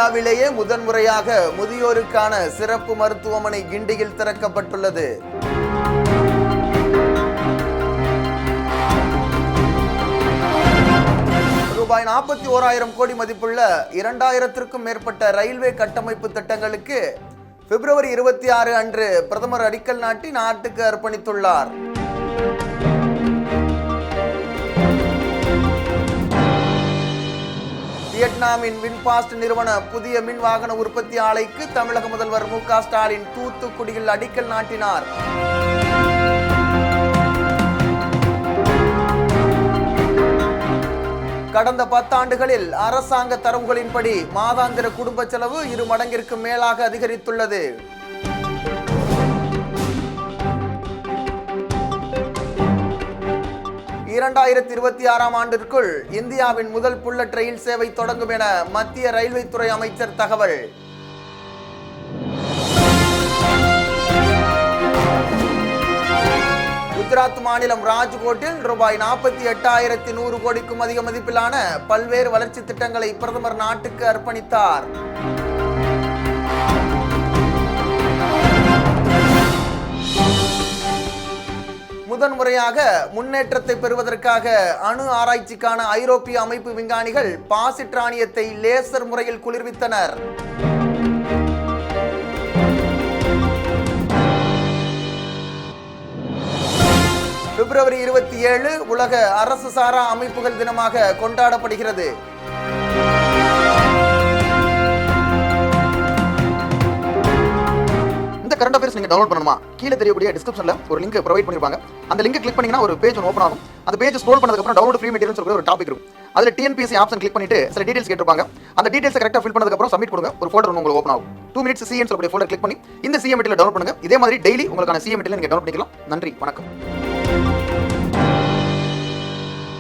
இந்தியாவிலேயே முதன்முறையாக முதியோருக்கான சிறப்பு மருத்துவமனை கிண்டியில் திறக்கப்பட்டுள்ளது. ரூபாய் 41,000 கோடி மதிப்புள்ள 2000க்கும் மேற்பட்ட ரயில்வே கட்டமைப்பு திட்டங்களுக்கு பிப்ரவரி 26 அன்று பிரதமர் அடிக்கல் நாட்டி நாட்டுக்கு அர்ப்பணித்துள்ளார். வியட்நாமின் வின்பாஸ்ட் நிறுவன புதிய மின் வாகன உற்பத்தி ஆலைக்கு தமிழக முதல்வர் மு.க. ஸ்டாலின் தூத்துக்குடியில் அடிக்கல் நாட்டினார். கடந்த 10 ஆண்டுகளில் அரசாங்க தரவுகளின்படி மாதாந்திர குடும்ப செலவு 2 மடங்கிற்கு மேலாக அதிகரித்துள்ளது. இரண்டாயிரத்தி 26ஆம் ஆண்டிற்குள் இந்தியாவின் முதல் புல்லட் ரயில் சேவை தொடங்கும் என மத்திய ரயில்வே துறை அமைச்சர் தகவல். குஜராத் மாநிலம் ராஜ்கோட்டில் ரூபாய் 48,100 கோடிக்கும் அதிக மதிப்பிலான பல்வேறு வளர்ச்சி திட்டங்களை பிரதமர் நாட்டுக்கு அர்ப்பணித்தார். முதன்முறையாக முன்னேற்றத்தை பெறுவதற்காக அணு ஆராய்ச்சிக்கான ஐரோப்பிய அமைப்பு விஞ்ஞானிகள் பாசிட்ரானியத்தை லேசர் முறையில் குளிர்வித்தனர். பிப்ரவரி 27 உலக அரசு சாரா அமைப்புகள் தினமாக கொண்டாடப்படுகிறது. கரண்ட் அஃபேர்ஸ் நீங்க டவுன்லோட் பண்ணணுமா? கீழே தெரியக்கூடிய டிஸ்கிரிப்ஷன்ல ஒரு லிங்க் ப்ரொவைட் பண்ணிருப்பாங்க. அந்த லிங்க் கிளிக் பண்ணீங்கன்னா ஒரு பேஜ் ஓபன் ஆகும். அந்த பேஜ் ஸ்க்ரோல் பண்ணதுக்கு அப்புறம் டவுன்லோட் ஃப்ரீ மெட்டீரியல்ஸ் சொல்ற ஒரு டாபிக் இருக்கும். அதுல டிஎன்பிஎஸ்சி ஆப்ஷன் கிளிக் பண்ணிட்டு சில டீடைல்ஸ் கேட்டிருப்பாங்க. அந்த டீடைல்ஸ் கரெக்ட்டா ஃபில் பண்ணதுக்கு அப்புறம் சப்மிட் கொடுங்க. ஒரு ஃபோல்டர் உங்களுக்கு ஓபன் ஆகும். 2 மினிட்ஸ் சிஎன் சொல்லக்கூடிய ஃபோல்டர் கிளிக் பண்ணி இந்த சிஎம் மெட்டீரியல் டவுன்லோட் பண்ணுங்க. இதே மாதிரி டெய்லி உங்களுக்கான சிஎம் மெட்டீரியல் நீங்க டவுன்லோட் பண்ணிக்கலாம். நன்றி, வணக்கம்.